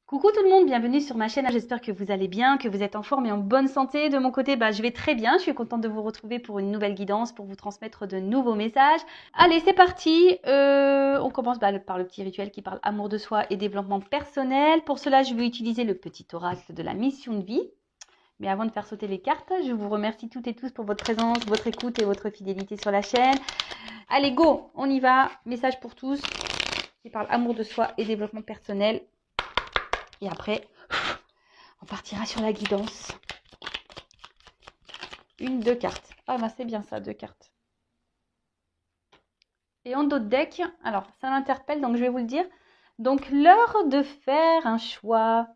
Coucou tout le monde, bienvenue sur ma chaîne. J'espère que vous allez bien, que vous êtes en forme et en bonne santé. De mon côté, je vais très bien. Je suis contente de vous retrouver pour une nouvelle guidance, pour vous transmettre de nouveaux messages. Allez, c'est parti. On commence par le petit rituel qui parle amour de soi et développement personnel. Pour cela, je vais utiliser le petit oracle de la mission de vie. Mais avant de faire sauter les cartes, je vous remercie toutes et tous pour votre présence, votre écoute et votre fidélité sur la chaîne. Allez, go, on y va. Message pour tous qui parle amour de soi et développement personnel. Et après, on partira sur la guidance. Deux cartes. Ah c'est bien ça, 2 cartes. Et en dos de deck, alors ça m'interpelle, donc je vais vous le dire. Donc l'heure de faire un choix.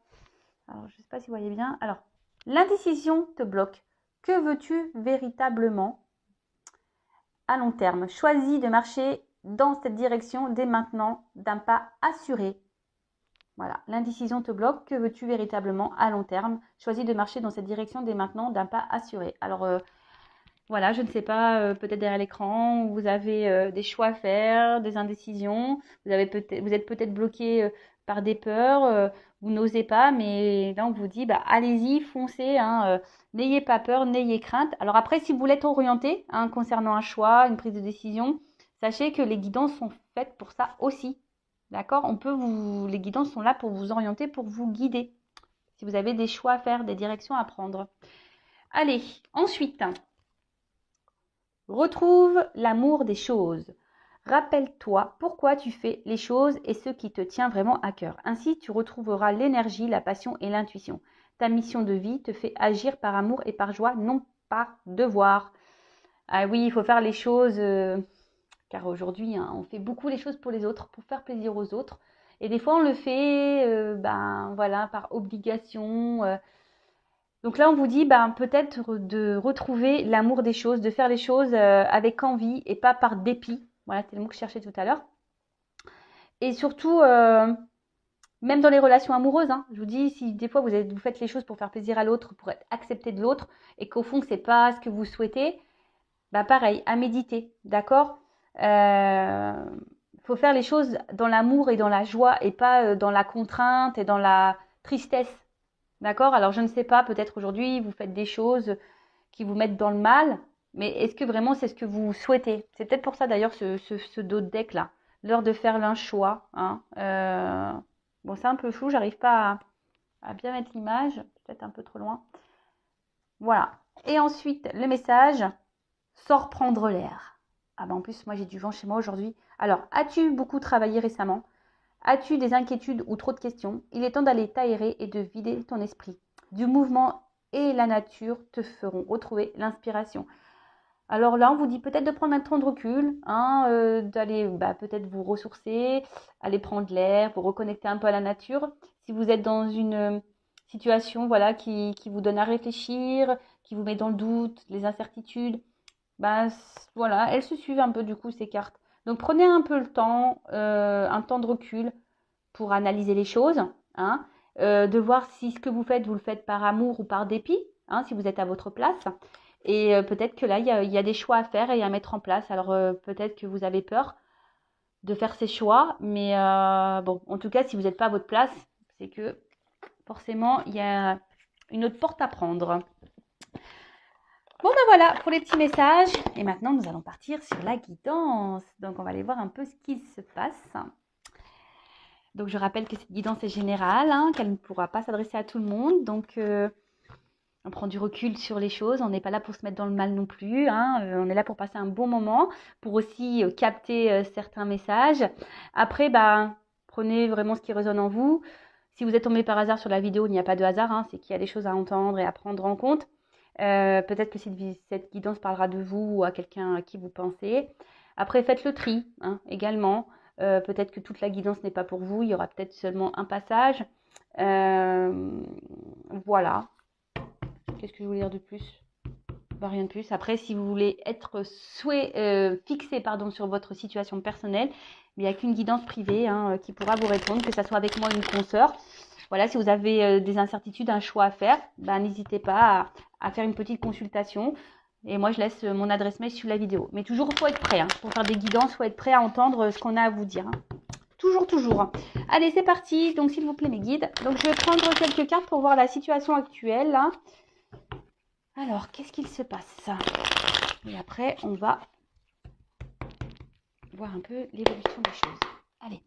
Alors je ne sais pas si vous voyez bien. Alors, l'indécision te bloque. Que veux-tu véritablement à long terme? Choisis de marcher dans cette direction dès maintenant, d'un pas assuré. Voilà, l'indécision te bloque. Que veux-tu véritablement à long terme? Choisis de marcher dans cette direction dès maintenant d'un pas assuré. Alors, voilà, je ne sais pas, peut-être derrière l'écran, vous avez des choix à faire, des indécisions. Vous êtes peut-être bloqué par des peurs, vous n'osez pas, mais là, on vous dit, allez-y, foncez, n'ayez pas peur, n'ayez crainte. Alors après, si vous voulez être orienté concernant un choix, une prise de décision, sachez que les guidances sont faites pour ça aussi. D'accord? Les guidances sont là pour vous orienter, pour vous guider. Si vous avez des choix à faire, des directions à prendre. Allez, ensuite, retrouve l'amour des choses. Rappelle-toi pourquoi tu fais les choses et ce qui te tient vraiment à cœur. Ainsi, tu retrouveras l'énergie, la passion et l'intuition. Ta mission de vie te fait agir par amour et par joie, non par devoir. Ah oui, il faut faire les choses... car aujourd'hui, on fait beaucoup les choses pour les autres, pour faire plaisir aux autres. Et des fois, on le fait par obligation. Donc là, on vous dit peut-être de retrouver l'amour des choses, de faire les choses avec envie et pas par dépit. Voilà, c'est le mot que je cherchais tout à l'heure. Et surtout, même dans les relations amoureuses, je vous dis, si des fois vous faites les choses pour faire plaisir à l'autre, pour être accepté de l'autre, et qu'au fond, c'est pas ce que vous souhaitez, pareil, à méditer, d'accord? Faut faire les choses dans l'amour et dans la joie et pas dans la contrainte et dans la tristesse. D'accord? Alors, je ne sais pas, peut-être aujourd'hui, vous faites des choses qui vous mettent dans le mal, mais est-ce que vraiment c'est ce que vous souhaitez? C'est peut-être pour ça d'ailleurs ce dos de deck-là. L'heure de faire l'un choix. Bon, c'est un peu flou, j'arrive pas à bien mettre l'image, peut-être un peu trop loin. Voilà. Et ensuite, le message, sors prendre l'air. En plus, moi j'ai du vent chez moi aujourd'hui. Alors, as-tu beaucoup travaillé récemment? As-tu des inquiétudes ou trop de questions? Il est temps d'aller t'aérer et de vider ton esprit. Du mouvement et la nature te feront retrouver l'inspiration. Alors là, on vous dit peut-être de prendre un temps de recul, d'aller peut-être vous ressourcer, aller prendre l'air, vous reconnecter un peu à la nature. Si vous êtes dans une situation qui vous donne à réfléchir, qui vous met dans le doute, les incertitudes, elles se suivent un peu du coup ces cartes. Donc prenez un peu le temps, un temps de recul pour analyser les choses, de voir si ce que vous le faites par amour ou par dépit, si vous êtes à votre place. Et peut-être que là, il y a des choix à faire et à mettre en place. Alors peut-être que vous avez peur de faire ces choix, mais en tout cas, si vous n'êtes pas à votre place, c'est que forcément, il y a une autre porte à prendre. Bon voilà pour les petits messages. Et maintenant, nous allons partir sur la guidance. Donc, on va aller voir un peu ce qui se passe. Donc, je rappelle que cette guidance est générale, qu'elle ne pourra pas s'adresser à tout le monde. Donc, on prend du recul sur les choses. On n'est pas là pour se mettre dans le mal non plus. On est là pour passer un bon moment, pour aussi capter certains messages. Après, prenez vraiment ce qui résonne en vous. Si vous êtes tombé par hasard sur la vidéo, il n'y a pas de hasard. C'est qu'il y a des choses à entendre et à prendre en compte. Peut-être que cette guidance parlera de vous ou à quelqu'un à qui vous pensez. Après, faites le tri également. Peut-être que toute la guidance n'est pas pour vous. Il y aura peut-être seulement un passage. Voilà. Qu'est-ce que je voulais dire de plus? Rien de plus. Après, si vous voulez être fixé sur votre situation personnelle, il n'y a qu'une guidance privée qui pourra vous répondre, que ce soit avec moi ou une consoeur. Voilà, si vous avez des incertitudes, un choix à faire, n'hésitez pas à faire une petite consultation. Et moi, je laisse mon adresse mail sous la vidéo. Mais toujours, il faut être prêt. Pour faire des guidances, il faut être prêt à entendre ce qu'on a à vous dire. Toujours, toujours. Allez, c'est parti. Donc, s'il vous plaît, mes guides. Donc, je vais prendre quelques cartes pour voir la situation actuelle. Là. Alors, qu'est-ce qu'il se passe? Et après, on va voir un peu l'évolution des choses. Allez.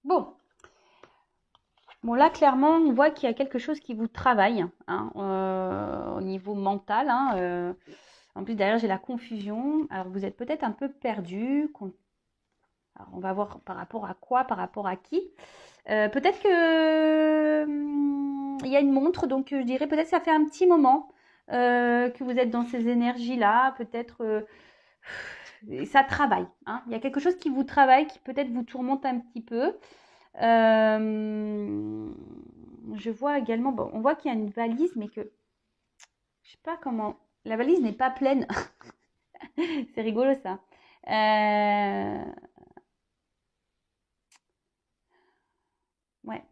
Bon. Bon, là, clairement, on voit qu'il y a quelque chose qui vous travaille hein, au niveau mental. Hein, en plus, derrière, j'ai la confusion. Alors, vous êtes peut-être un peu perdu. Alors, on va voir par rapport à quoi, par rapport à qui. Peut-être que il y a une montre, donc je dirais peut-être que ça fait un petit moment que vous êtes dans ces énergies-là. Peut-être ça travaille. Hein. Il y a quelque chose qui vous travaille, qui peut-être vous tourmente un petit peu. Je vois également, bon, on voit qu'il y a une valise, mais que je sais pas comment. La valise n'est pas pleine. C'est rigolo ça. Ouais.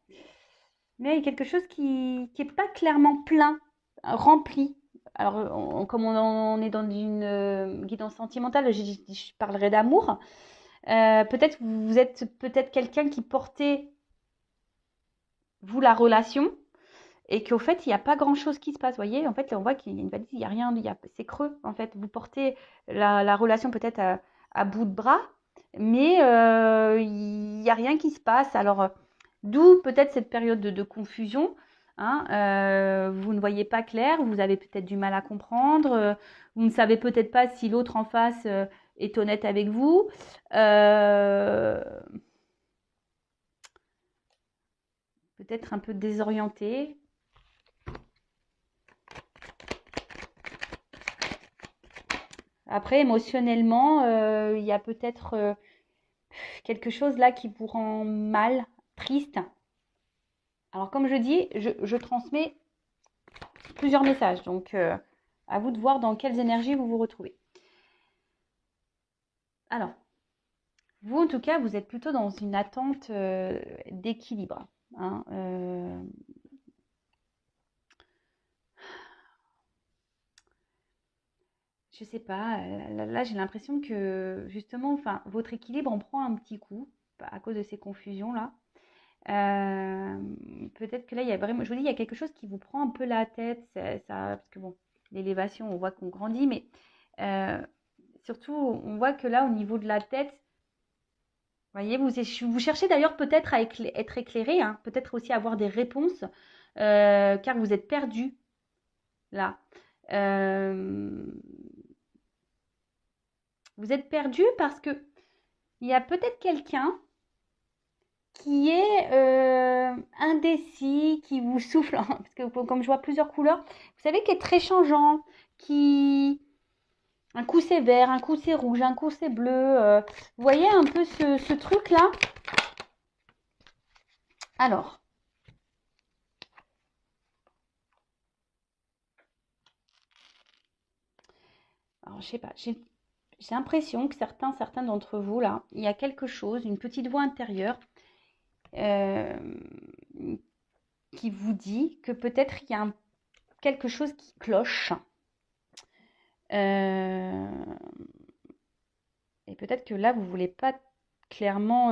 Mais il y a quelque chose qui est pas clairement plein, rempli. Alors, comme on est dans une guidance sentimentale, je parlerai d'amour. Peut-être vous êtes peut-être quelqu'un qui portait, vous, la relation, et qu'au fait, il n'y a pas grand-chose qui se passe. Vous voyez, en fait, on voit qu'il y a une valise, il n'y a rien, c'est creux. En fait, vous portez la relation peut-être à bout de bras, mais il n'y a rien qui se passe. Alors, d'où peut-être cette période de confusion. Hein, vous ne voyez pas clair, vous avez peut-être du mal à comprendre, vous ne savez peut-être pas si l'autre en face est honnête avec vous. Peut-être un peu désorienté. Après, émotionnellement, il y a peut-être quelque chose là qui vous rend mal, triste. Alors, comme je dis, je transmets plusieurs messages. Donc, à vous de voir dans quelles énergies vous vous retrouvez. Alors, vous, en tout cas, vous êtes plutôt dans une attente d'équilibre. Hein, je sais pas, là j'ai l'impression que justement, enfin, votre équilibre en prend un petit coup à cause de ces confusions-là. Peut-être que là, il y a vraiment, je vous dis, il y a quelque chose qui vous prend un peu la tête, parce que bon, l'élévation, on voit qu'on grandit, mais surtout, on voit que là, au niveau de la tête, vous voyez, vous cherchez d'ailleurs peut-être à être éclairé, hein, peut-être aussi avoir des réponses, car vous êtes perdu là. Euh, vous êtes perdu parce que il y a peut-être quelqu'un qui est indécis, qui vous souffle, parce que comme je vois plusieurs couleurs, vous savez, qui est très changeant, qui... Un coup c'est vert, un coup c'est rouge, un coup c'est bleu. Vous voyez un peu ce truc-là? Alors, je sais pas, j'ai l'impression que certains d'entre vous, là, il y a quelque chose, une petite voix intérieure euh, qui vous dit que peut-être il y a quelque chose qui cloche. Euh, et peut-être que là, vous voulez pas clairement,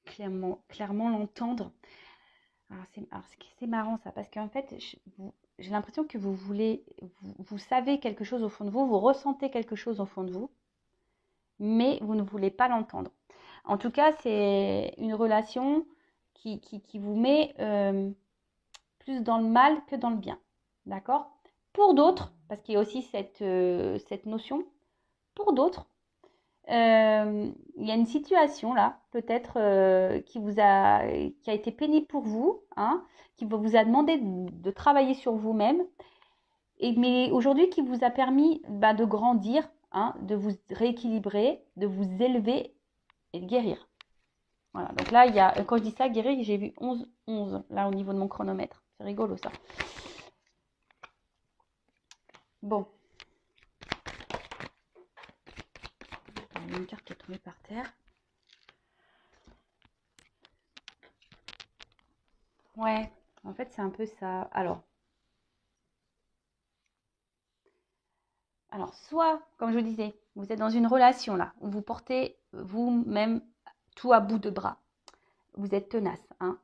clairement l'entendre. C'est marrant ça, parce qu'en fait, j'ai l'impression que vous voulez, vous savez quelque chose au fond de vous, vous ressentez quelque chose au fond de vous, mais vous ne voulez pas l'entendre. En tout cas, c'est une relation qui vous met plus dans le mal que dans le bien. D'accord? Pour d'autres, parce qu'il y a aussi cette notion, pour d'autres, il y a une situation là, peut-être qui a été pénible pour vous, hein, qui vous a demandé de travailler sur vous-même, mais aujourd'hui qui vous a permis de grandir, hein, de vous rééquilibrer, de vous élever et de guérir. Voilà, donc là, quand je dis ça, guérir, j'ai vu 11 là au niveau de mon chronomètre. C'est rigolo ça. Bon. Il y a une carte qui est tombée par terre. Ouais, En fait, c'est un peu ça. Alors, soit, comme je vous disais, vous êtes dans une relation là, où vous portez vous-même tout à bout de bras. Vous êtes tenace. Hein.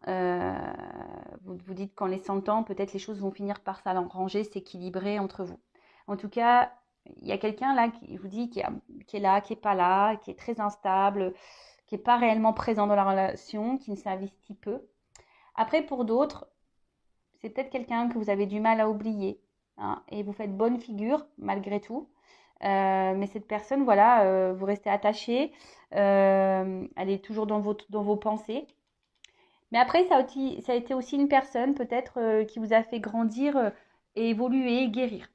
Vous vous dites qu'en laissant le temps, peut-être les choses vont finir par s'arranger, s'équilibrer entre vous. En tout cas, il y a quelqu'un là qui je vous dit qui est là, qui est pas là, qui est très instable, qui n'est pas réellement présent dans la relation, qui ne s'investit peu. Après, pour d'autres, c'est peut-être quelqu'un que vous avez du mal à oublier. Hein, et vous faites bonne figure malgré tout. Mais cette personne, voilà, vous restez attaché. Elle est toujours dans vos pensées. Mais après, ça a été aussi une personne peut-être qui vous a fait grandir et évoluer, guérir.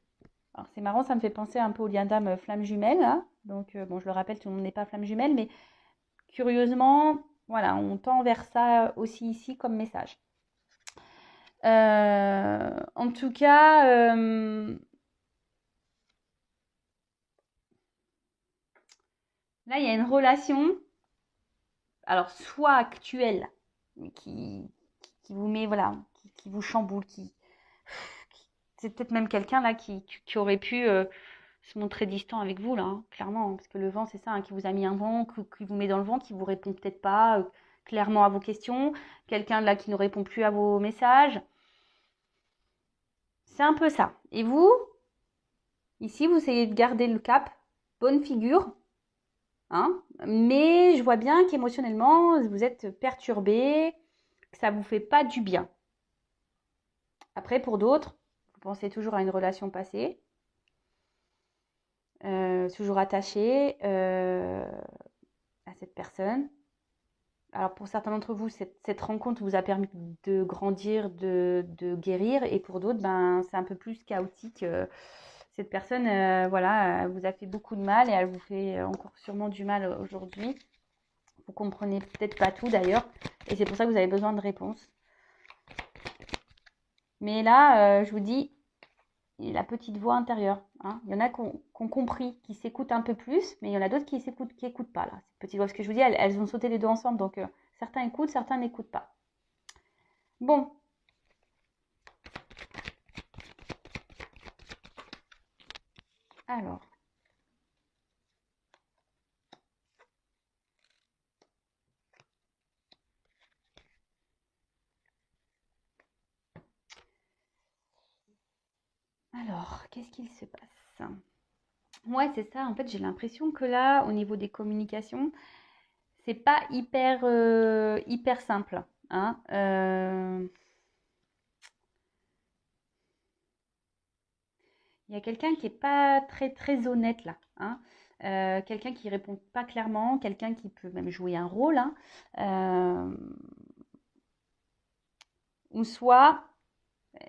Alors c'est marrant, ça me fait penser un peu au lien d'âme flamme jumelle. Hein. Donc bon, je le rappelle, tout le monde n'est pas flamme jumelle, mais curieusement, voilà, on tend vers ça aussi ici comme message. En tout cas, là, il y a une relation, alors soit actuelle, mais qui vous met, voilà, qui vous chamboule, c'est peut-être même quelqu'un là qui aurait pu se montrer distant avec vous, là, hein, clairement, hein, parce que le vent, c'est ça, hein, qui vous a mis un vent, qui vous met dans le vent, qui vous répond peut-être pas clairement à vos questions, quelqu'un là qui ne répond plus à vos messages. C'est un peu ça. Et vous, ici, vous essayez de garder le cap, bonne figure, hein, mais je vois bien qu'émotionnellement, vous êtes perturbé, que ça vous fait pas du bien. Après, pour d'autres, vous pensez toujours à une relation passée, toujours attaché à cette personne. Alors pour certains d'entre vous, cette rencontre vous a permis de grandir, de guérir, et pour d'autres, ben, c'est un peu plus chaotique. Cette personne, voilà, elle vous a fait beaucoup de mal et elle vous fait encore sûrement du mal aujourd'hui. Vous comprenez peut-être pas tout d'ailleurs, et c'est pour ça que vous avez besoin de réponses. Mais là, je vous dis, la petite voix intérieure. Hein. Il y en a qui ont compris, qui s'écoutent un peu plus, mais il y en a d'autres qui écoutent pas là. Cette petite voix, parce que je vous dis, elles ont sauté les deux ensemble, donc certains écoutent, certains n'écoutent pas. Bon. Alors. Qu'est-ce qu'il se passe? Ouais, c'est ça. En fait, j'ai l'impression que là, au niveau des communications, c'est pas hyper simple. Hein. Il y a quelqu'un qui est pas très honnête là. Hein. Quelqu'un qui répond pas clairement, quelqu'un qui peut même jouer un rôle. Hein. Ou soit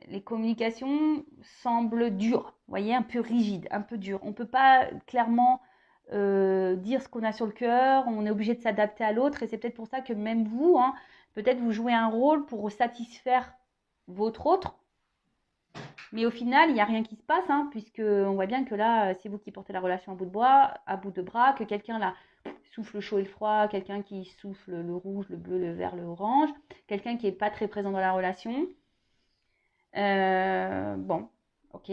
les communications semblent dures, vous voyez, un peu rigides, un peu dures. On ne peut pas clairement dire ce qu'on a sur le cœur, on est obligé de s'adapter à l'autre, et c'est peut-être pour ça que même vous, hein, peut-être vous jouez un rôle pour satisfaire votre autre, mais au final, il n'y a rien qui se passe, hein, puisque on voit bien que là, c'est vous qui portez la relation à bout de bras, que quelqu'un là souffle le chaud et le froid, quelqu'un qui souffle le rouge, le bleu, le vert, le orange, quelqu'un qui n'est pas très présent dans la relation. Bon, ok.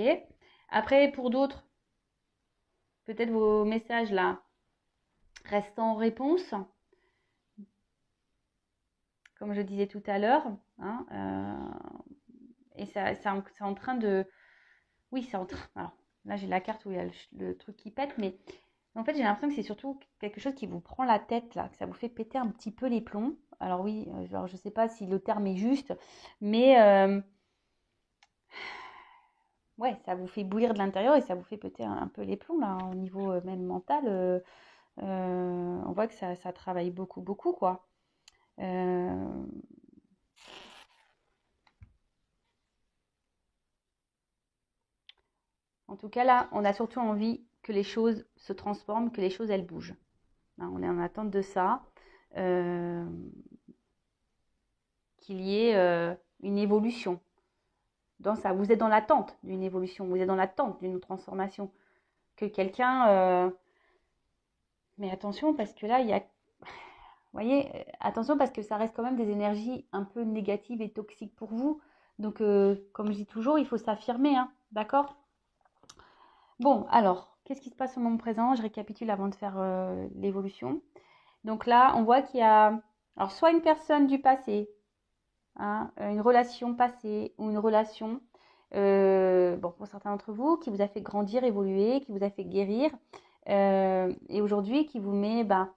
Après, pour d'autres, peut-être vos messages là restent en réponse, comme je disais tout à l'heure. Hein, et c'est en train de... Oui, c'est en train... Alors, là, j'ai la carte où il y a le truc qui pète, mais en fait, j'ai l'impression que c'est surtout quelque chose qui vous prend la tête, là, que ça vous fait péter un petit peu les plombs. Alors oui, alors, je ne sais pas si le terme est juste, mais... ouais, ça vous fait bouillir de l'intérieur et ça vous fait péter un peu les plombs, là, au niveau même mental. On voit que ça travaille beaucoup, quoi. Euh, En tout cas, là, on a surtout envie que les choses se transforment, que les choses, elles bougent. Hein, on est en attente de ça. Euh, Qu'il y ait une évolution dans ça. Vous êtes dans l'attente d'une évolution, vous êtes dans l'attente d'une transformation. Que quelqu'un... Mais attention, parce que là, il y a... Vous voyez, attention parce que ça reste quand même des énergies un peu négatives et toxiques pour vous. Donc, comme je dis toujours, il faut s'affirmer, hein, d'accord? Bon, alors, qu'est-ce qui se passe au moment présent? Je récapitule avant de faire l'évolution. Donc là, on voit qu'il y a, alors, soit une personne du passé, hein, une relation passée ou une relation, bon, pour certains d'entre vous, qui vous a fait grandir, évoluer, qui vous a fait guérir, et aujourd'hui qui vous met, ben,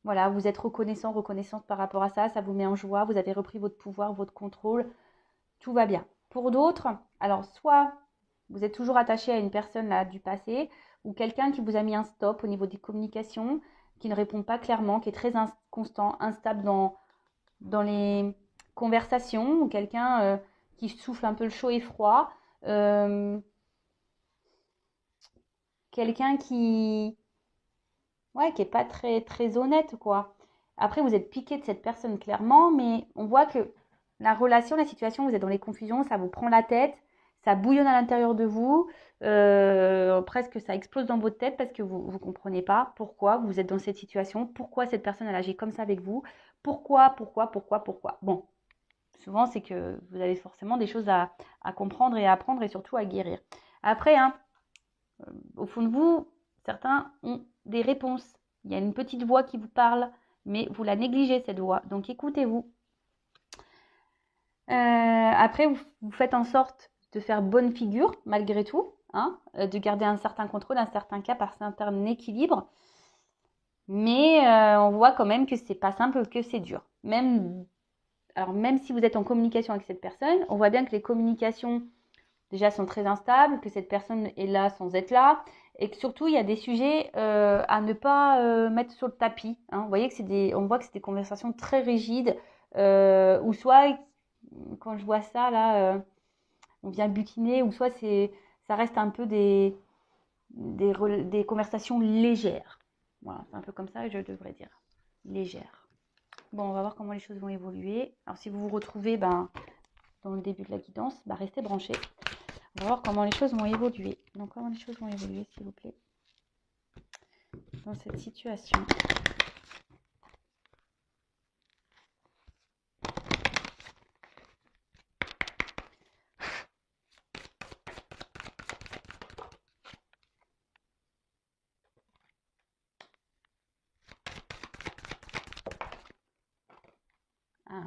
voilà, vous êtes reconnaissant, reconnaissante par rapport à ça, ça vous met en joie, vous avez repris votre pouvoir, votre contrôle, tout va bien. Pour d'autres, alors soit vous êtes toujours attaché à une personne là du passé ou quelqu'un qui vous a mis un stop au niveau des communications, qui ne répond pas clairement, qui est très inconstant, instable dans les conversations, ou quelqu'un qui souffle un peu le chaud et froid, euh, quelqu'un ouais, qui est pas très très honnête quoi. Après, vous êtes piqué de cette personne clairement, mais on voit que la relation, la situation, vous êtes dans les confusions, ça vous prend la tête, ça bouillonne à l'intérieur de vous, presque ça explose dans votre tête parce que vous ne comprenez pas pourquoi vous êtes dans cette situation, pourquoi cette personne elle agit comme ça avec vous, pourquoi. Bon, souvent c'est que vous avez forcément des choses à comprendre et à apprendre et surtout à guérir. Après, hein, au fond de vous, certains ont des réponses. Il y a une petite voix qui vous parle, mais vous la négligez cette voix. Donc écoutez-vous. Après, vous faites en sorte de faire bonne figure malgré tout, hein, de garder un certain contrôle, un certain cap, un certain équilibre. Mais on voit quand même que c'est pas simple, que c'est dur. Alors même si vous êtes en communication avec cette personne, on voit bien que les communications déjà sont très instables, que cette personne est là sans être là, et que surtout il y a des sujets à ne pas mettre sur le tapis, hein. Vous voyez que on voit que c'est des conversations très rigides, ou soit quand je vois ça là, on vient butiner, ou soit ça reste un peu des conversations légères. Voilà, c'est un peu comme ça que je devrais dire, légères. Bon, on va voir comment les choses vont évoluer. Alors si vous vous retrouvez dans le début de la guidance, restez branchés. On va voir comment les choses vont évoluer. Donc, comment les choses vont évoluer, s'il vous plaît, dans cette situation. Ah.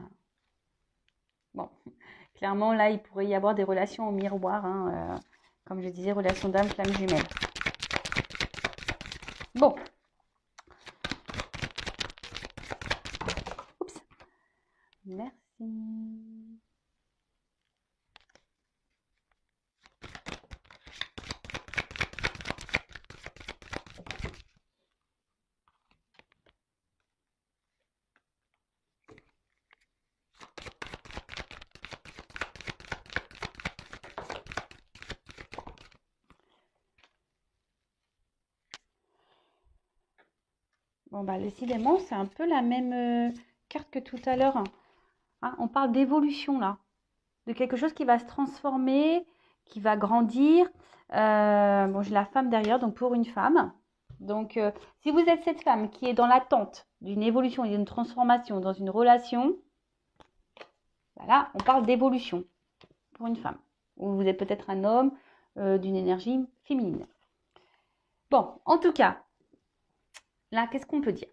Bon, clairement, là, il pourrait y avoir des relations en miroir, hein, comme je disais, relation d'âme, flamme jumelle. Bon. Oups. Merci. Bon, décidément, c'est un peu la même carte que tout à l'heure. Hein, on parle d'évolution, là. De quelque chose qui va se transformer, qui va grandir. Bon, j'ai la femme derrière, donc pour une femme. Donc, si vous êtes cette femme qui est dans l'attente d'une évolution et d'une transformation dans une relation, voilà, on parle d'évolution pour une femme. Ou vous êtes peut-être un homme d'une énergie féminine. Bon, en tout cas, là, qu'est-ce qu'on peut dire?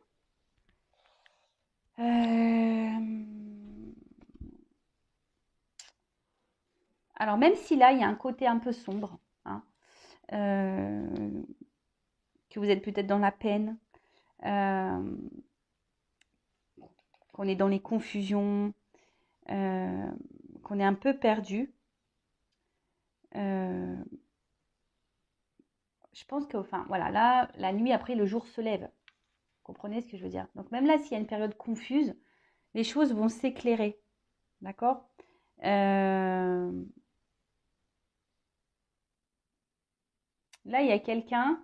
Alors, même si là, il y a un côté un peu sombre, hein, que vous êtes peut-être dans la peine, qu'on est dans les confusions, qu'on est un peu perdu, je pense que, enfin, voilà, là, la nuit après, le jour se lève. Vous comprenez ce que je veux dire? Donc, même là, s'il y a une période confuse, les choses vont s'éclairer. D'accord? Là, il y a quelqu'un.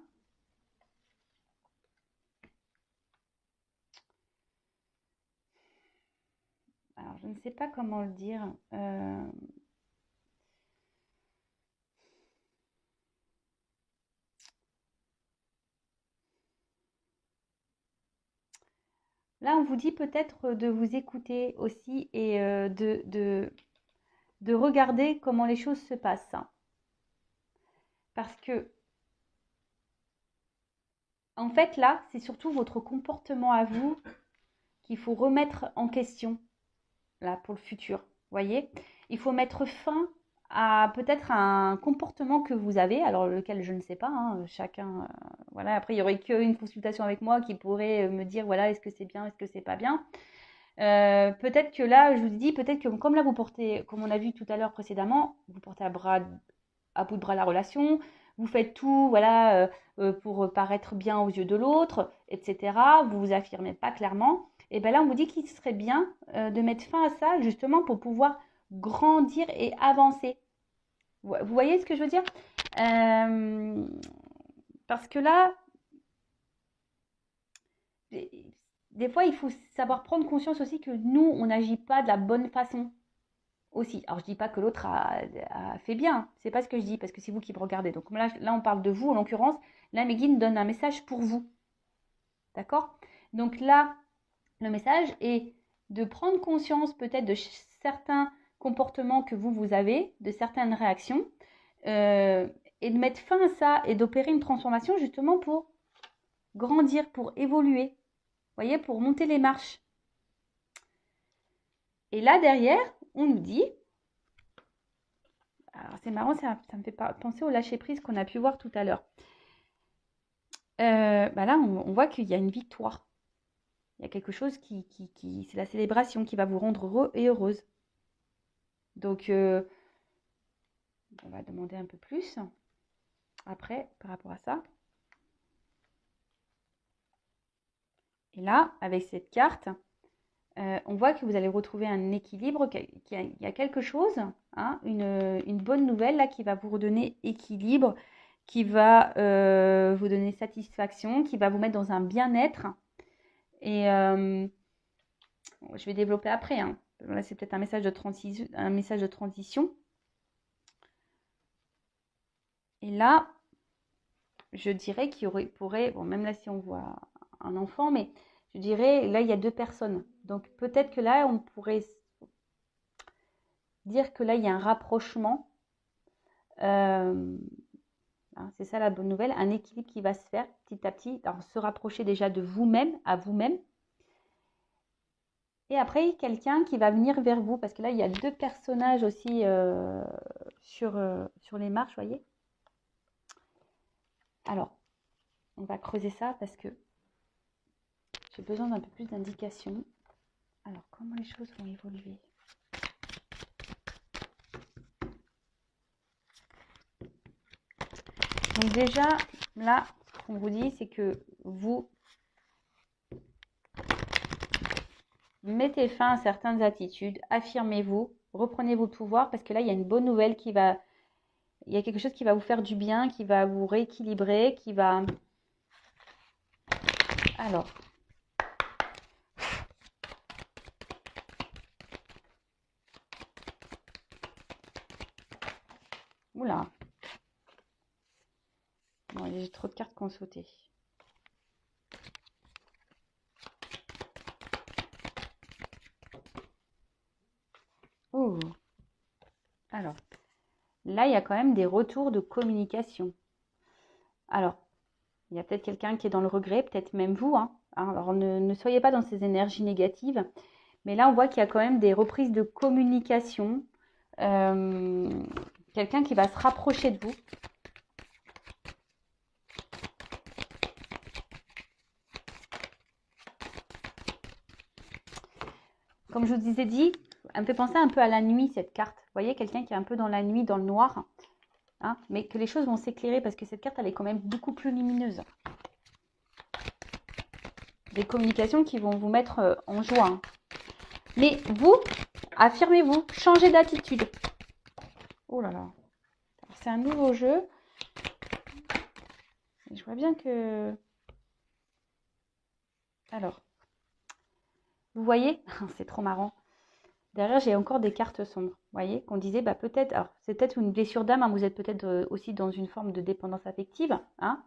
Alors, je ne sais pas comment le dire. Là, on vous dit peut-être de vous écouter aussi et de regarder comment les choses se passent. Parce que, en fait, là, c'est surtout votre comportement à vous qu'il faut remettre en question, là, pour le futur. Voyez, il faut mettre fin à peut-être un comportement que vous avez, alors lequel je ne sais pas, hein, chacun, voilà, après il n'y aurait qu'une consultation avec moi qui pourrait me dire, voilà, est-ce que c'est bien, est-ce que c'est pas bien. Peut-être que là, je vous dis, peut-être que comme là vous portez, comme on a vu tout à l'heure précédemment, vous portez à bout de bras la relation, vous faites tout, voilà, pour paraître bien aux yeux de l'autre, etc. Vous vous affirmez pas clairement. Et bien là, on vous dit qu'il serait bien de mettre fin à ça, justement, pour pouvoir grandir et avancer. Vous voyez ce que je veux dire? Parce que là, des fois, il faut savoir prendre conscience aussi que nous, on n'agit pas de la bonne façon aussi. Alors, je dis pas que l'autre a fait bien. C'est pas ce que je dis, parce que c'est vous qui me regardez. Donc là, on parle de vous, en l'occurrence. Là, Meguine donne un message pour vous. D'accord? Donc là, le message est de prendre conscience peut-être de certains comportements que vous avez, de certaines réactions, et de mettre fin à ça et d'opérer une transformation justement pour grandir, pour évoluer, vous voyez, pour monter les marches. Et là, derrière, on nous dit, alors c'est marrant, ça me fait penser au lâcher-prise qu'on a pu voir tout à l'heure. Là, on voit qu'il y a une victoire. Il y a quelque chose qui c'est la célébration qui va vous rendre heureux et heureuse. Donc, on va demander un peu plus après par rapport à ça. Et là, avec cette carte, on voit que vous allez retrouver un équilibre, qu'il y a quelque chose, hein, une bonne nouvelle là qui va vous redonner équilibre, qui va vous donner satisfaction, qui va vous mettre dans un bien-être. Et je vais développer après. Hein. Là, c'est peut-être un message de transition. Et là, je dirais qu'il pourrait, bon, même là si on voit un enfant, mais je dirais, là, il y a deux personnes. Donc, peut-être que là, on pourrait dire que là, il y a un rapprochement. C'est ça la bonne nouvelle, un équilibre qui va se faire petit à petit. Alors, se rapprocher déjà de vous-même, à vous-même. Et après, quelqu'un qui va venir vers vous. Parce que là, il y a deux personnages aussi sur les marches, vous voyez. Alors, on va creuser ça parce que j'ai besoin d'un peu plus d'indications. Alors, comment les choses vont évoluer? Donc déjà, là, ce qu'on vous dit, c'est que vous mettez fin à certaines attitudes, affirmez-vous, reprenez vos pouvoirs, parce que là, il y a une bonne nouvelle il y a quelque chose qui va vous faire du bien, qui va vous rééquilibrer, qui va... Alors... Oula. Bon, j'ai trop de cartes qui ont sauté. Oh. Alors, là, il y a quand même des retours de communication. Alors, il y a peut-être quelqu'un qui est dans le regret, peut-être même vous. Hein. Alors, ne soyez pas dans ces énergies négatives. Mais là, on voit qu'il y a quand même des reprises de communication. Quelqu'un qui va se rapprocher de vous. Comme je vous ai dit, elle me fait penser un peu à la nuit, cette carte. Vous voyez, quelqu'un qui est un peu dans la nuit, dans le noir. Hein, mais que les choses vont s'éclairer parce que cette carte, elle est quand même beaucoup plus lumineuse. Des communications qui vont vous mettre en joie. Hein. Mais vous, affirmez-vous, changez d'attitude. Oh là là. C'est un nouveau jeu. Et je vois bien que... Alors, vous voyez, c'est trop marrant. Derrière, j'ai encore des cartes sombres. Vous voyez, qu'on disait, bah peut-être, alors c'est peut-être une blessure d'âme, hein, vous êtes peut-être aussi dans une forme de dépendance affective. Hein.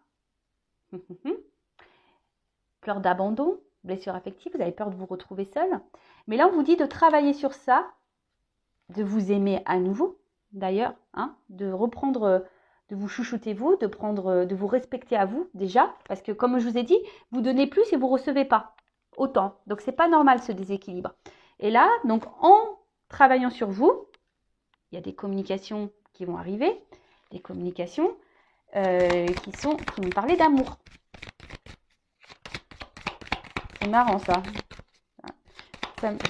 Peur d'abandon, blessure affective, vous avez peur de vous retrouver seul. Mais là, on vous dit de travailler sur ça, de vous aimer à nouveau, d'ailleurs, hein, de reprendre, de vous chouchouter vous, de vous respecter à vous déjà, parce que comme je vous ai dit, vous donnez plus et vous recevez pas autant. Donc c'est pas normal ce déséquilibre. Et là, donc en travaillant sur vous, il y a des communications qui vont arriver, des communications qui vont parler d'amour. C'est marrant ça.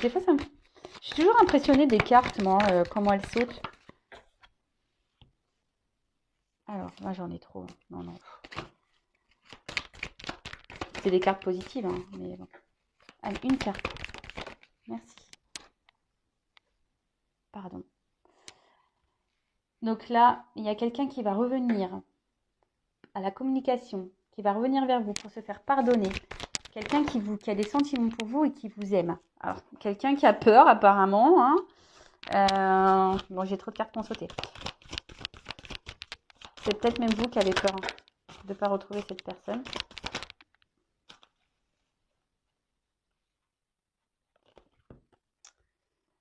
Des fois, je suis toujours impressionnée des cartes, moi, comment elles sautent. Alors, moi j'en ai trop. Non, non. C'est des cartes positives, hein, mais bon. Allez, une carte. Merci. Pardon. Donc là, il y a quelqu'un qui va revenir à la communication, qui va revenir vers vous pour se faire pardonner. Quelqu'un qui a des sentiments pour vous et qui vous aime. Alors, quelqu'un qui a peur apparemment. Hein. Bon, j'ai trop de cartes qui ont sauté. C'est peut-être même vous qui avez peur de ne pas retrouver cette personne.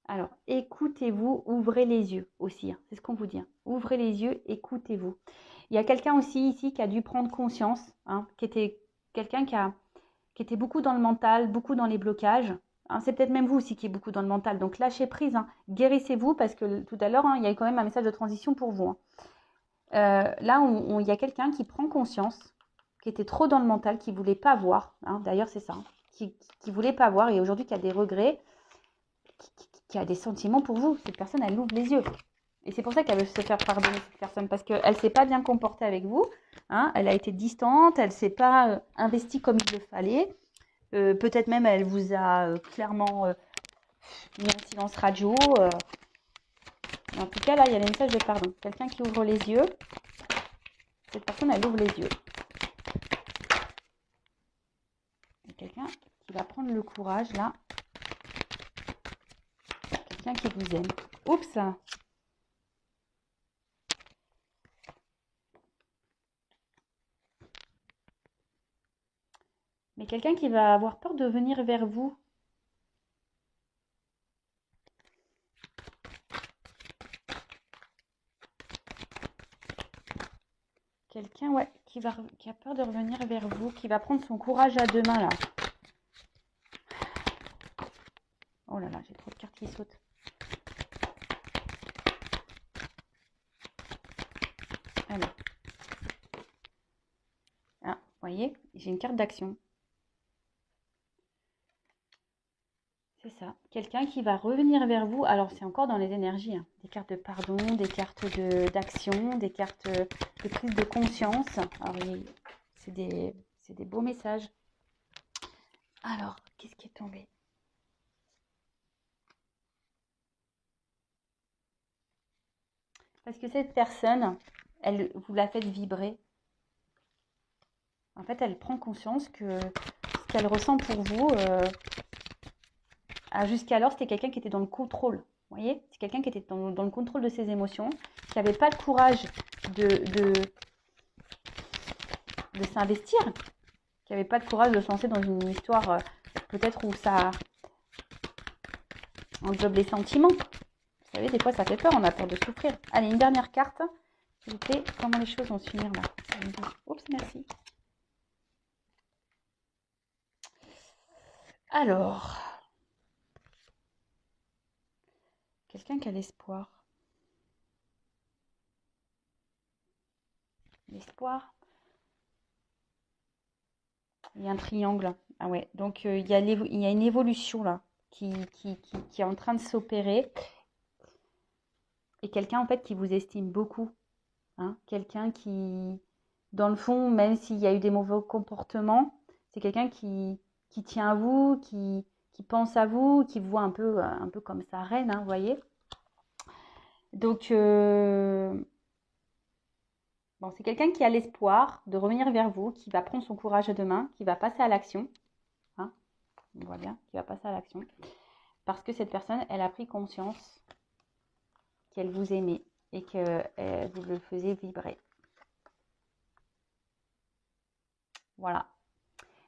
Alors, écoutez-vous, ouvrez les yeux aussi. Hein, c'est ce qu'on vous dit. Hein. Ouvrez les yeux, écoutez-vous. Il y a quelqu'un aussi ici qui a dû prendre conscience, hein, qui était quelqu'un qui était beaucoup dans le mental, beaucoup dans les blocages. Hein, c'est peut-être même vous aussi qui êtes beaucoup dans le mental. Donc lâchez prise, hein, guérissez-vous parce que tout à l'heure, hein, il y a quand même un message de transition pour vous. Hein. Là, il y a quelqu'un qui prend conscience, qui était trop dans le mental, qui ne voulait pas voir. Hein, d'ailleurs, c'est ça. Hein, qui ne voulait pas voir et aujourd'hui qui a des regrets, qui a des sentiments pour vous. Cette personne, elle ouvre les yeux. Et c'est pour ça qu'elle veut se faire pardonner, cette personne, parce qu'elle ne s'est pas bien comportée avec vous. Hein, elle a été distante, elle ne s'est pas investie comme il le fallait. Peut-être même elle vous a clairement mis en silence radio. En tout cas, là, il y a le message de pardon. Quelqu'un qui ouvre les yeux. Cette personne, elle ouvre les yeux. Il y a quelqu'un qui va prendre le courage, là. Quelqu'un qui vous aime. Oups! Mais quelqu'un qui va avoir peur de venir vers vous. Quelqu'un, ouais, qui a peur de revenir vers vous, qui va prendre son courage à deux mains, là. Oh là là, j'ai trop de cartes qui sautent. Alors. Ah, vous voyez, j'ai une carte d'action. C'est ça. Quelqu'un qui va revenir vers vous. Alors, c'est encore dans les énergies. Hein. Des cartes de pardon, des cartes d'action, des cartes de prise de conscience. Alors, c'est des beaux messages. Alors, qu'est-ce qui est tombé? Parce que cette personne, vous la faites vibrer. En fait, elle prend conscience que ce qu'elle ressent pour vous, jusqu'alors, c'était quelqu'un qui était dans le contrôle. Vous voyez? C'est quelqu'un qui était dans le contrôle de ses émotions, qui n'avait pas le courage de s'investir, qui n'avait pas le courage de se lancer dans une histoire peut-être où ça englobe les sentiments. Vous savez, des fois, ça fait peur, on a peur de souffrir. Allez, une dernière carte. S'il vous plaît, comment les choses vont se finir là? Oups, merci. Alors, quelqu'un qui a l'espoir. L'espoir. Il y a un triangle. Ah ouais, donc il y a une évolution là qui est en train de s'opérer. Et quelqu'un en fait qui vous estime beaucoup. Hein, quelqu'un qui, dans le fond, même s'il y a eu des mauvais comportements, c'est quelqu'un qui tient à vous, qui pense à vous, qui vous voit un peu comme sa reine, hein, vous voyez. Donc, bon, c'est quelqu'un qui a l'espoir de revenir vers vous, qui va prendre son courage à deux mains, qui va passer à l'action. Hein, on voit bien, qui va passer à l'action. Parce que cette personne, elle a pris conscience qu'elle vous aimait et que vous le faisiez vibrer. Voilà.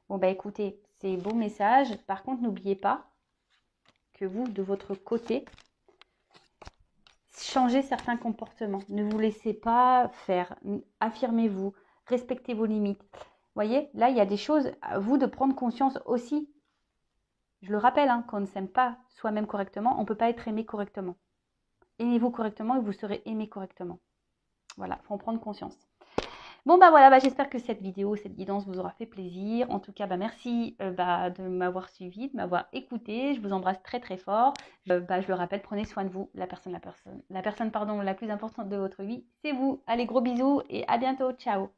Bon, bah écoutez, c'est beau message. Par contre, n'oubliez pas que vous, de votre côté, changez certains comportements. Ne vous laissez pas faire. Affirmez-vous. Respectez vos limites. Vous voyez, là, il y a des choses à vous de prendre conscience aussi. Je le rappelle, hein, quand on ne s'aime pas soi-même correctement, on ne peut pas être aimé correctement. Aimez-vous correctement et vous serez aimé correctement. Voilà, il faut en prendre conscience. Bon, bah voilà, j'espère que cette vidéo, cette guidance vous aura fait plaisir. En tout cas, merci de m'avoir suivi, de m'avoir écouté. Je vous embrasse très très fort. Je le rappelle, prenez soin de vous. La personne la plus importante de votre vie, c'est vous. Allez, gros bisous et à bientôt. Ciao.